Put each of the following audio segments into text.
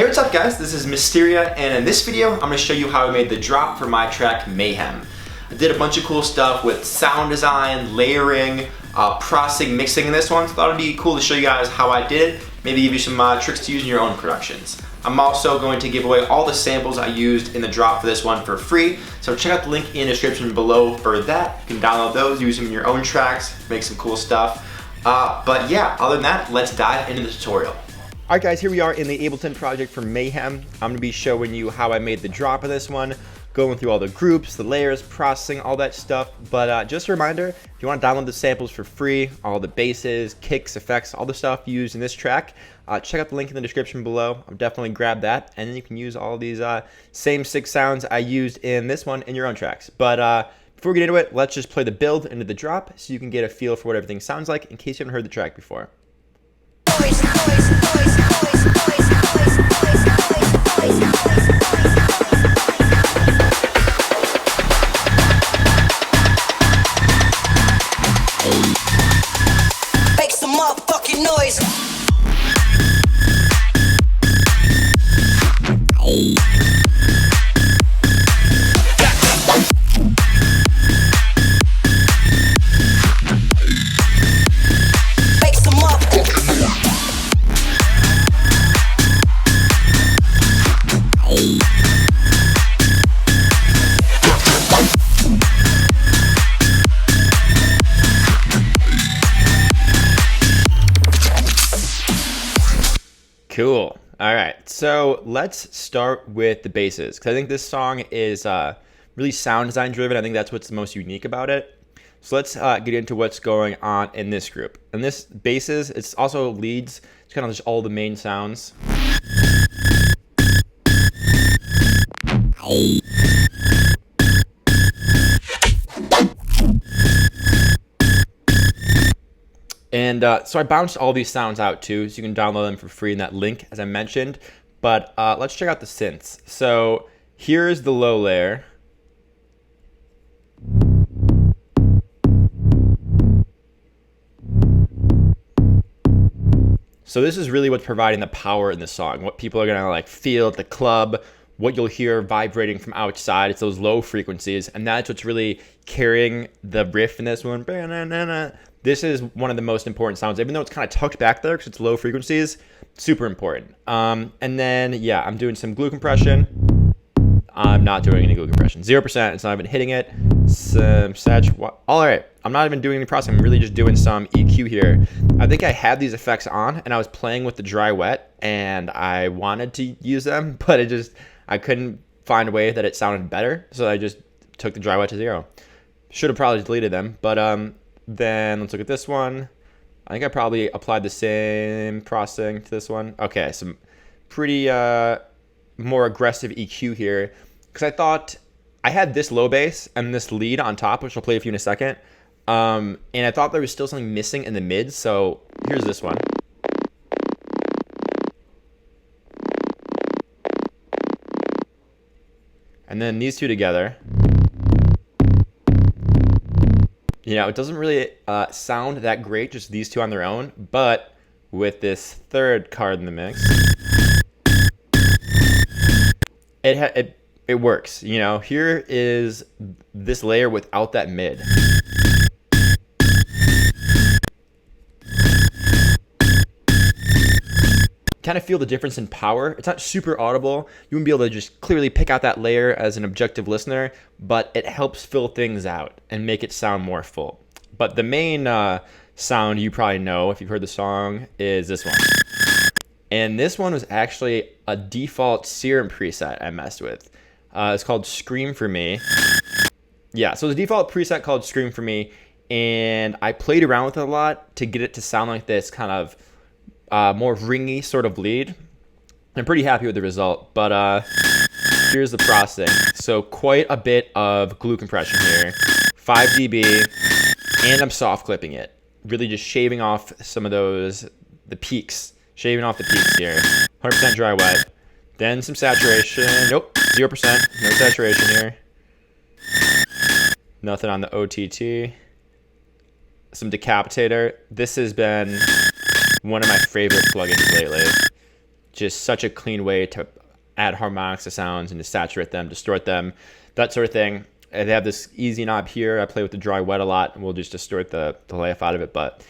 Hey, what's up guys? This is Mysteria, and in this video I'm going to show you how I made the drop for my track Mayhem. I did a bunch of cool stuff with sound design, layering, processing, mixing in this one, so I thought it'd be cool to show you guys how I did it, maybe give you some tricks to use in your own productions. I'm also going to give away all the samples I used in the drop for this one for free, so check out the link in the description below for that. You can download those, use them in your own tracks, make some cool stuff. But yeah, other than that, let's dive into the tutorial. Alright guys, here we are in the Ableton project for Mayhem. I'm going to be showing you how I made the drop of this one, going through all the groups, the layers, processing, all that stuff. But just a reminder, if you want to download the samples for free, all the basses, kicks, effects, all the stuff used in this track, check out the link in the description below. I'll definitely grab that, and then you can use all these same 6 sounds I used in this one in your own tracks. But before we get into it, let's just play the build into the drop so you can get a feel for what everything sounds like in case you haven't heard the track before. Make some motherfucking noise. Cool. All right, so let's start with the basses, because I think this song is really sound design driven. I think that's what's the most unique about it. So let's get into what's going on in this group. And this basses, it's also leads. It's kind of just all the main sounds. And so I bounced all these sounds out too, so you can download them for free in that link, as I mentioned. But let's check out the synths. So here's the low layer. So this is really what's providing the power in the song, what people are gonna like feel at the club, what you'll hear vibrating from outside. It's those low frequencies, and that's what's really carrying the riff in this one. This is one of the most important sounds, even though it's kind of tucked back there because it's low frequencies, super important. And then, yeah, I'm doing some glue compression. I'm not doing any glue compression. 0%, it's not even hitting it. Some all right, I'm not even doing any processing. I'm really just doing some EQ here. I think I had these effects on, and I was playing with the dry wet, and I wanted to use them, but I couldn't find a way that it sounded better, so I just took the dry wet to 0. Should have probably deleted them, but then let's look at this one. I think I probably applied the same processing to this one. Okay, some pretty more aggressive EQ here, because I thought I had this low bass and this lead on top, which I'll play for you in a second. And I thought there was still something missing in the mids, so here's this one. And then these two together. You know, it doesn't really sound that great, just these two on their own, but with this third card in the mix, it works. You know, here is this layer without that mid. Kind of feel the difference in power. It's not super audible. You wouldn't be able to just clearly pick out that layer as an objective listener, but it helps fill things out and make it sound more full. But the main sound you probably know if you've heard the song is this one. And this one was actually a default Serum preset I messed with. It's called Scream For Me. Yeah, so it's a default preset called Scream For Me, and I played around with it a lot to get it to sound like this kind of more ringy sort of lead. I'm pretty happy with the result, but here's the processing. So quite a bit of glue compression here, 5 dB, and I'm soft clipping it. Really just shaving off some of the peaks, shaving off the peaks here. 100% dry wet. Then some saturation. Nope, 0%, no saturation here. Nothing on the OTT. Some decapitator. This has been one of my favorite plugins lately. just such a clean way to add harmonics to sounds and to saturate them, distort them, that sort of thing. And they have this easy knob here. I play with the dry wet a lot, and we'll just distort the life out of it. But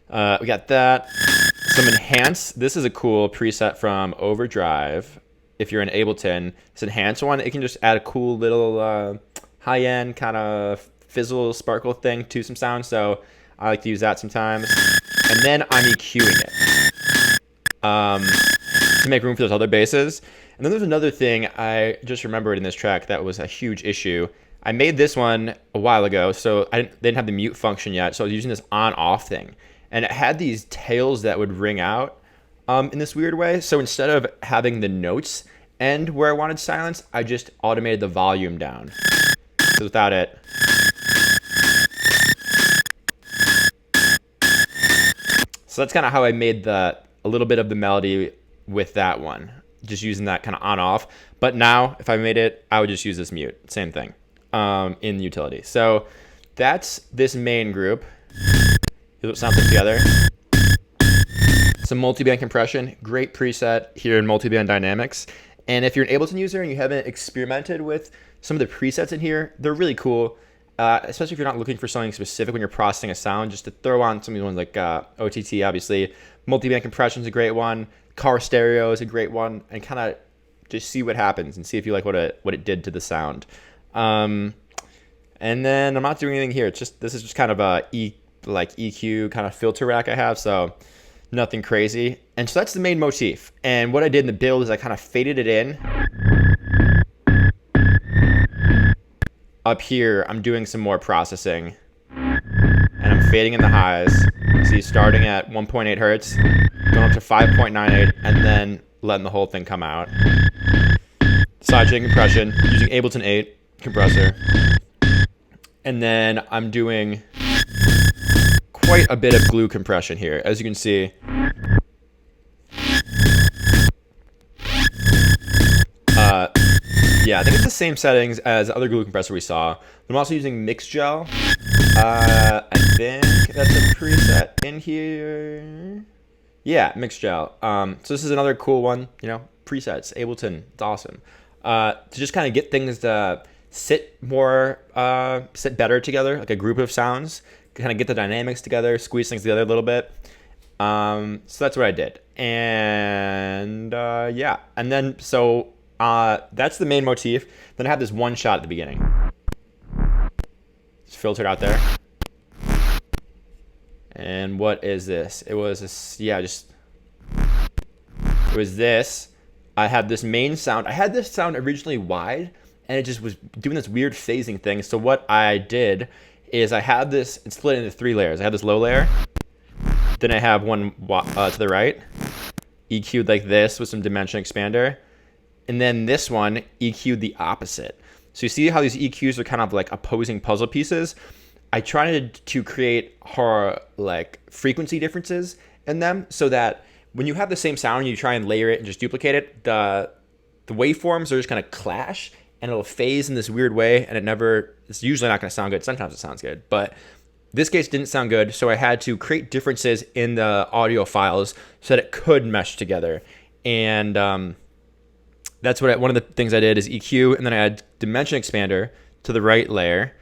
we got that. Some enhance. This is a cool preset from Overdrive. If you're in Ableton, this enhance one, it can just add a cool little high-end kind of fizzle sparkle thing to some sound. So I like to use that sometimes. And then I'm EQing it to make room for those other basses. And then there's another thing I just remembered in this track that was a huge issue. I made this one a while ago, so they didn't have the mute function yet, so I was using this on-off thing. And it had these tails that would ring out in this weird way. So instead of having the notes end where I wanted silence, I just automated the volume down. So without it... So that's kind of how I made a little bit of the melody with that one. Just using that kind of on-off. But now, if I made it, I would just use this mute. Same thing in utility. So that's this main group. Here's what sounds like together. Some multiband compression. Great preset here in multiband dynamics. And if you're an Ableton user and you haven't experimented with some of the presets in here, they're really cool. Especially if you're not looking for something specific when you're processing a sound, just to throw on some of these ones like OTT, obviously. Multiband compression is a great one. Car stereo is a great one, and kind of just see what happens and see if you like what it did to the sound. And then I'm not doing anything here. This is just kind of a EQ kind of filter rack I have, so nothing crazy. And so that's the main motif. And what I did in the build is I kind of faded it in. Up here, I'm doing some more processing, and I'm fading in the highs. See, starting at 1.8 hertz, going up to 5.98, and then letting the whole thing come out. Sidechain compression, using Ableton 8 compressor. And then I'm doing quite a bit of glue compression here, as you can see. Yeah, I think it's the same settings as the other glue compressor we saw. I'm also using Mix Gel. I think that's a preset in here. Yeah, Mix Gel. So this is another cool one, presets, Ableton, it's awesome. To just kind of get things to sit better together, like a group of sounds, kind of get the dynamics together, squeeze things together a little bit. So that's what I did. And yeah, and then so that's the main motif. Then I have this one shot at the beginning. It's filtered out there. And what is this? It was it was this. I had this main sound. I had this sound originally wide, and it just was doing this weird phasing thing. So what I did is I had this, it's split into 3 layers. I had this low layer. Then I have one to the right, EQ'd like this with some dimension expander. And then this one EQ'd the opposite. So you see how these EQs are kind of like opposing puzzle pieces? I tried to create frequency differences in them so that when you have the same sound and you try and layer it and just duplicate it, the waveforms are just going to clash and it'll phase in this weird way, and it's usually not going to sound good. Sometimes it sounds good, but this case didn't sound good, so I had to create differences in the audio files so that it could mesh together. And that's one of the things I did is EQ, and then I add dimension expander to the right layer,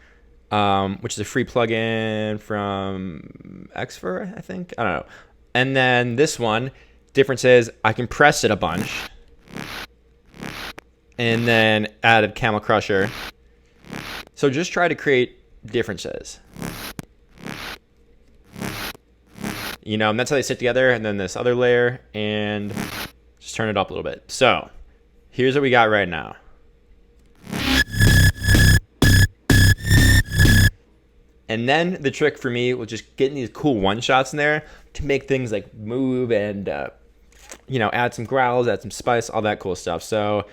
which is a free plugin from Xfer, I think. I don't know. And then this one, difference is I compressed it a bunch, and then added Camel Crusher. So just try to create differences. And that's how they sit together. And then this other layer, and just turn it up a little bit. So here's what we got right now. And then the trick for me was just getting these cool one-shots in there to make things like move and, add some growls, add some spice, all that cool stuff. So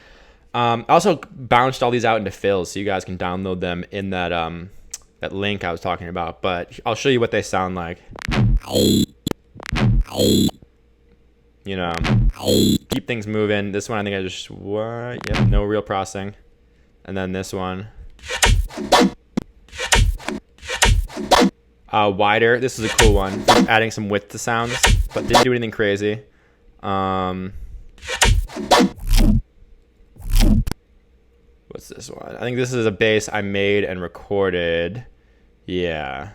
I also bounced all these out into fills so you guys can download them in that link I was talking about. But I'll show you what they sound like. Keep things moving. This one, I think I just, yep, no real processing. And then this one. Wider. This is a cool one. Adding some width to sounds, but didn't do anything crazy. What's this one? I think this is a bass I made and recorded. Yeah.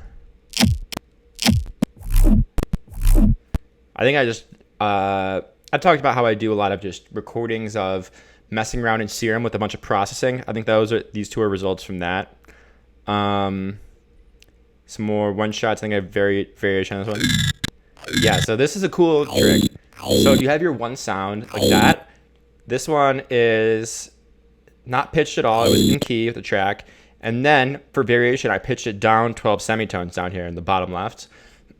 I think I talked about how I do a lot of just recordings of messing around in Serum with a bunch of processing. I think these two are results from that. Some more one shots. I think I have variation on this one. Yeah, so this is a cool trick. So if you have your one sound like that, this one is not pitched at all. It was in key with the track. And then for variation, I pitched it down 12 semitones down here in the bottom left.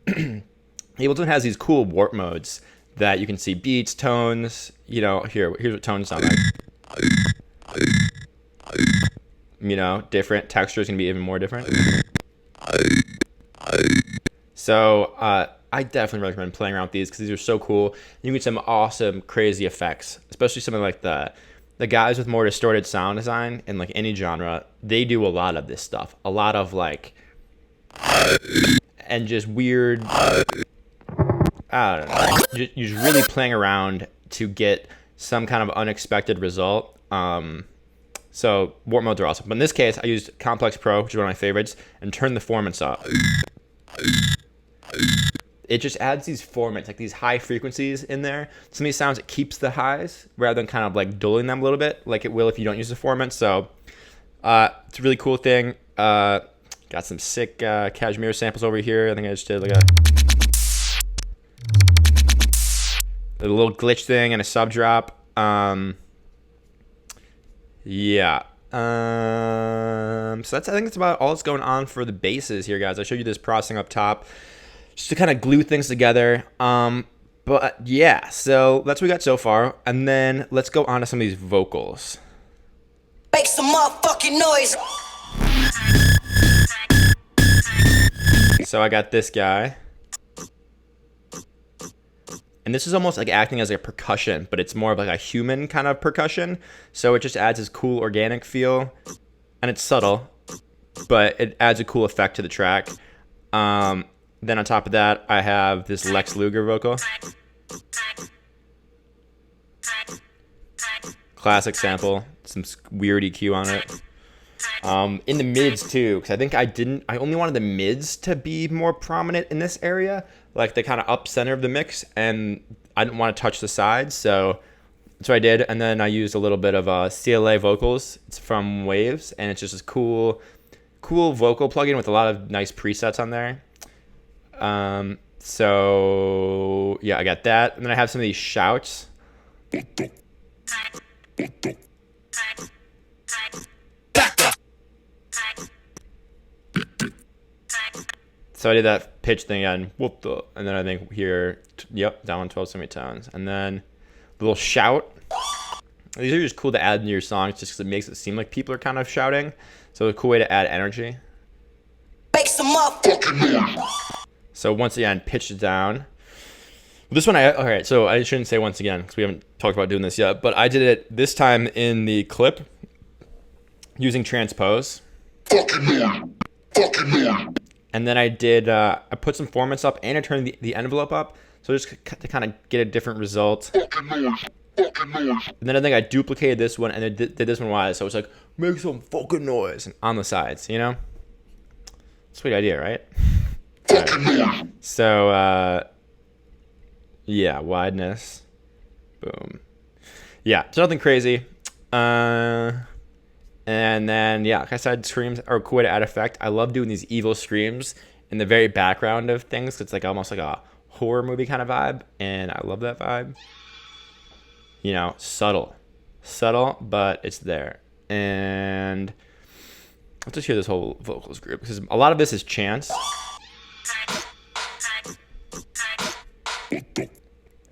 Ableton has these cool warp modes that you can see beats, tones, you know, here's what tones sound like. You know, different textures can be even more different. So I definitely recommend playing around with these because these are so cool. You can get some awesome, crazy effects, especially something like the guys with more distorted sound design in like any genre. They do a lot of this stuff, a lot of like, and just weird. I don't know. You're really playing around to get some kind of unexpected result. So warp modes are awesome. But in this case, I used Complex Pro, which is one of my favorites, and turned the formants up. It just adds these formants, like these high frequencies in there. Some of these sounds, it keeps the highs rather than kind of like dulling them a little bit, like it will if you don't use the formant. So it's a really cool thing. Got some sick Cashmere samples over here. I think I just did like a little glitch thing and a sub drop. Yeah. So I think that's about all that's going on for the basses here, guys. I showed you this processing up top just to kind of glue things together. But yeah, so that's what we got so far. And then let's go on to some of these vocals. Make some motherfucking noise. So I got this guy. And this is almost like acting as a percussion, but it's more of like a human kind of percussion. So it just adds this cool organic feel. And it's subtle, but it adds a cool effect to the track. Then on top of that, I have this Lex Luger vocal. Classic sample, some weird EQ on it. In the mids too, because I think I only wanted the mids to be more prominent in this area, like the kind of up center of the mix, and I didn't want to touch the sides, so that's what I did. And then I used a little bit of CLA vocals. It's from Waves, and it's just this cool vocal plugin with a lot of nice presets on there. So yeah, I got that, and then I have some of these shouts. So I did that pitch thing again, whoop the, and then I think here, yep, down 12 semitones, and then a little shout. These are just cool to add into your songs, just because it makes it seem like people are kind of shouting. So a cool way to add energy. Make some motherfucking noise. So once again, pitch it down. This one, alright, so I shouldn't say once again, because we haven't talked about doing this yet, but I did it this time in the clip using transpose. And then I did, I put some formants up and I turned the envelope up, so just to kind of get a different result. And then I think I duplicated this one and I did this one wise, so it's like, make some fucking noise on the sides, you know? Sweet idea, right? Right. So, yeah, wideness. Boom. Yeah, so nothing crazy. And then, yeah, like I said, screams are a cool way to add effect. I love doing these evil screams in the very background of things. It's like almost like a horror movie kind of vibe, and I love that vibe. You know, subtle, but it's there. And let's just hear this whole vocals group, because a lot of this is chants.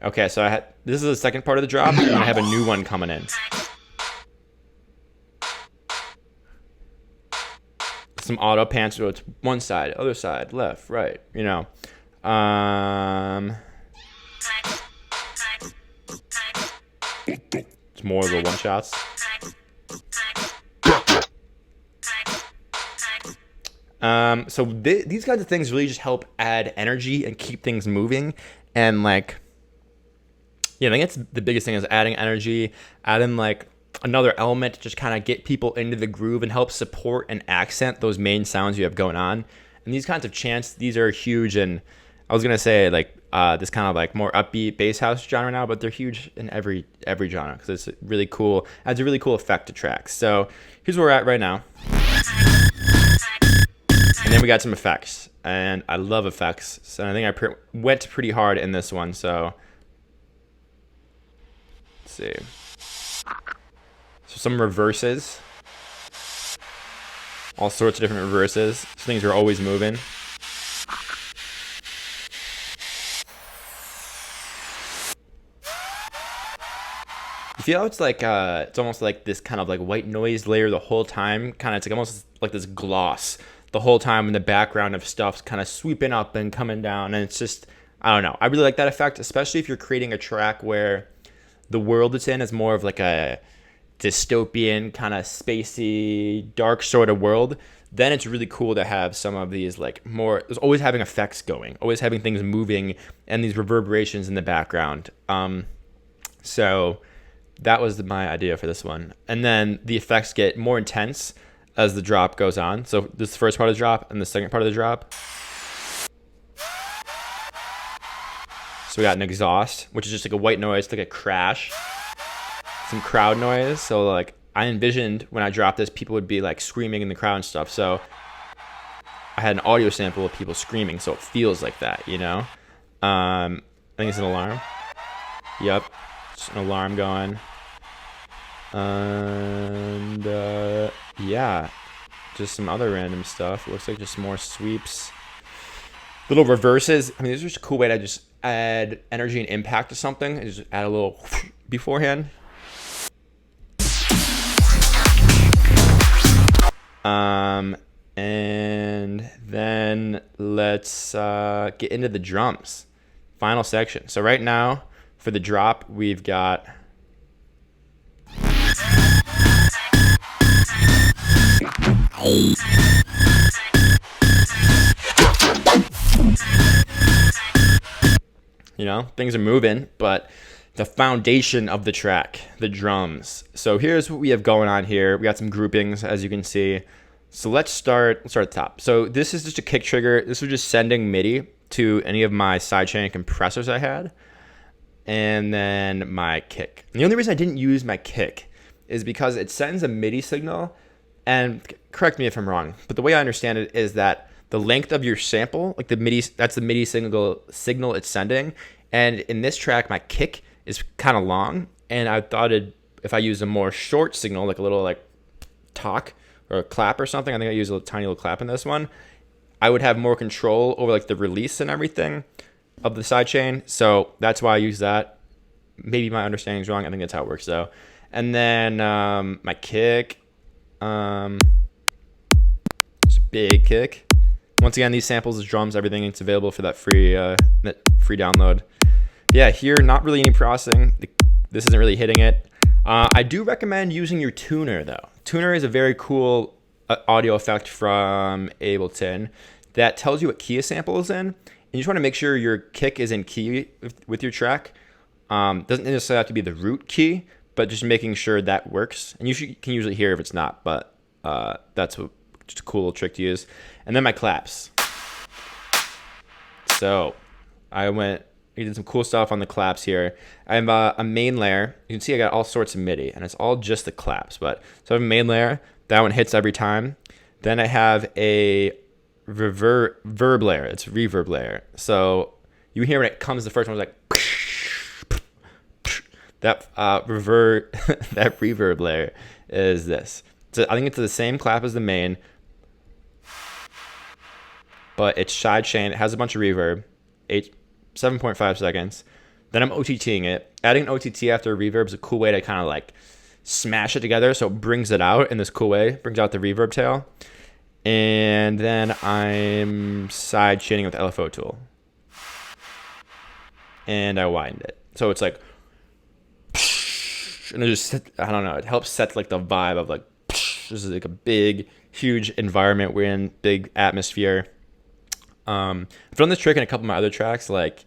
Okay, so this is the second part of the drop, and I have a new one coming in. Some auto pans, so it's one side, other side, left, right, you know. It's more of the one shots. So these kinds of things really just help add energy and keep things moving, and like yeah, I think it's the biggest thing is adding energy, adding like another element to just kind of get people into the groove and help support and accent those main sounds you have going on. And these kinds of chants, these are huge. And I was gonna say like this kind of like more upbeat bass house genre now, but they're huge in every genre because it's really cool. Adds a really cool effect to tracks. So here's where we're at right now. And then we got some effects, and I love effects. So I think I went pretty hard in this one. So let's see. So some reverses, all sorts of different reverses. So things are always moving. You feel how it's like it's almost like this kind of like white noise layer the whole time. Kind of, it's like almost like this gloss the whole time in the background of stuff's kind of sweeping up and coming down, and it's just, I don't know. I really like that effect, especially if you're creating a track where the world it's in is more of like a dystopian kind of spacey dark sort of world. Then it's really cool to have some of these like more, there's always having effects going, always having things moving, and these reverberations in the background. So that was my idea for this one. And then the effects get more intense as the drop goes on. So this is the first part of the drop and the second part of the drop. So we got an exhaust, which is just like a white noise, like a crash, some crowd noise. So like I envisioned when I dropped this, people would be like screaming in the crowd and stuff. So I had an audio sample of people screaming, so it feels like that, you know? I think it's an alarm. Yep, it's an alarm going. And yeah, just some other random stuff. It looks like just more sweeps, little reverses. I mean, this is just a cool way to just add energy and impact to something. And just add a little beforehand. And then let's get into the drums. Final section. So right now for the drop, we've got you know, things are moving, but the foundation of the track, the drums. So here's what we have going on here. We got some groupings, as you can see. So let's start at the top. So this is just a kick trigger. This was just sending MIDI to any of my sidechain compressors I had. And then my kick. And the only reason I didn't use my kick is because it sends a MIDI signal. And correct me if I'm wrong, but the way I understand it is that the length of your sample, like the MIDI, that's the MIDI signal it's sending. And in this track, my kick is kind of long. And I thought if I use a more short signal, like a little like talk or a clap or something, I think I use a tiny little clap in this one, I would have more control over like the release and everything of the sidechain. So that's why I use that. Maybe my understanding is wrong. I think that's how it works though. And then my kick, just a big kick. Once again, these samples, the drums, everything, it's available for that free download. Yeah, here, not really any processing. This isn't really hitting it. I do recommend using your tuner though. Tuner is a very cool audio effect from Ableton that tells you what key a sample is in. And you just want to make sure your kick is in key with your track. Doesn't necessarily have to be the root key, but just making sure that works. And you can usually hear if it's not, but that's just a cool little trick to use. And then my claps. So I did some cool stuff on the claps here. I have a main layer. You can see I got all sorts of MIDI, and it's all just the claps. So I have a main layer. That one hits every time. Then I have a verb layer. It's a reverb layer. So you hear when it comes, the first one was like that that reverb layer is this. So I think it's the same clap as the main, but it's sidechain. It has a bunch of reverb, 7.5 seconds. Then I'm OTTing it. Adding an OTT after a reverb is a cool way to kind of like smash it together, so it brings it out in this cool way, brings out the reverb tail. And then I'm sidechaining with the LFO tool. And I widened it. So it's like, and it just, I don't know, it helps set like the vibe of like, this is like a big, huge environment we're in, big atmosphere. I've done this trick in a couple of my other tracks, like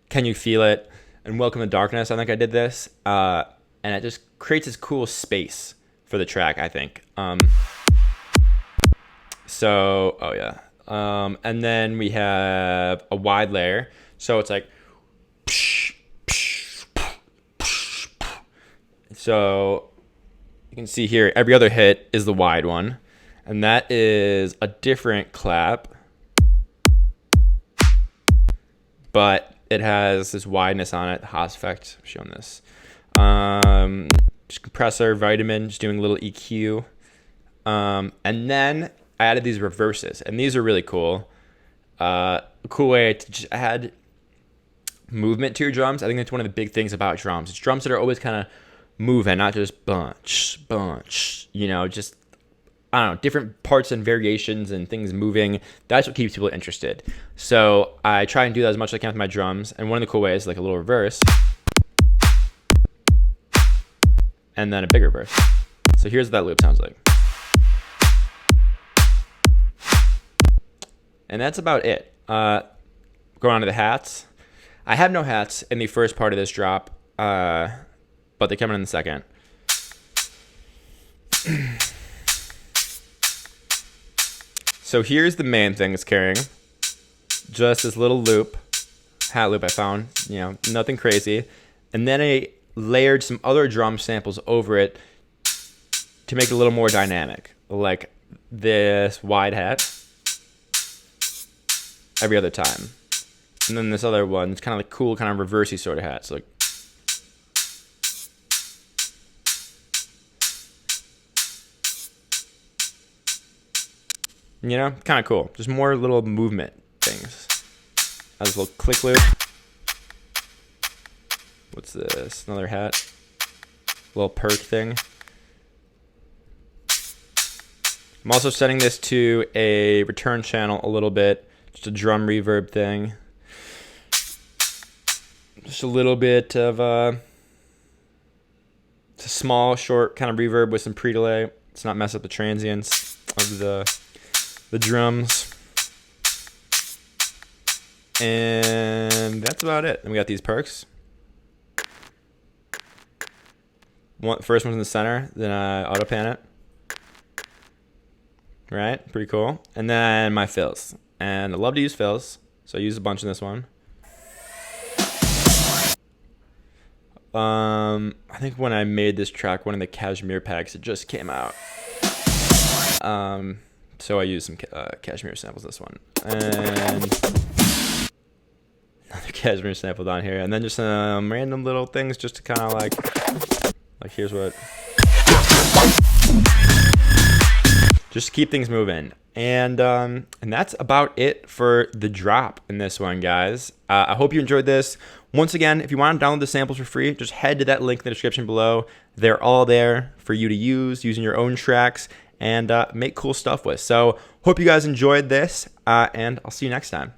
Can You Feel It? and Welcome to Darkness. I think I did this, and it just creates this cool space for the track, I think. And then we have a wide layer. So it's like, so you can see here, every other hit is the wide one. And that is a different clap, but it has this wideness on it. Haas effect, I'm showing this. Just compressor, vitamin, just doing a little EQ. And then I added these reverses, and these are really cool. A cool way to just add movement to your drums. I think that's one of the big things about drums. It's drums that are always kind of moving, not just bunch, just, I don't know, different parts and variations and things moving. That's what keeps people interested. So I try and do that as much as I can with my drums. And one of the cool ways is like a little reverse. And then a bigger reverse. So here's what that loop sounds like. And that's about it. Going on to the hats. I have no hats in the first part of this drop, but they come in the second. So here's the main thing it's carrying. Just this little loop, hat loop I found, nothing crazy. And then I layered some other drum samples over it to make it a little more dynamic. Like this wide hat every other time. And then this other one, it's kind of like cool, kind of reversey sort of hat. So like, kind of cool. Just more little movement things. Has a little click loop. What's this? Another hat. Little perk thing. I'm also setting this to a return channel a little bit. Just a drum reverb thing. Just a little bit of it's a small, short kind of reverb with some pre-delay. It's not mess up the transients of the drums. And that's about it. And we got these perks. First one's in the center, then I auto pan it. Right? Pretty cool. And then my fills. And I love to use fills, so I use a bunch in this one. I think when I made this track, one of the cashmere packs, it just came out. So I used some cashmere samples in this one. And another cashmere sample down here. And then just some random little things just to kind of like here's what. Just to keep things moving. And that's about it for the drop in this one, guys. I hope you enjoyed this. Once again, if you want to download the samples for free, just head to that link in the description below. They're all there for you to use using your own tracks and make cool stuff with. So hope you guys enjoyed this, and I'll see you next time.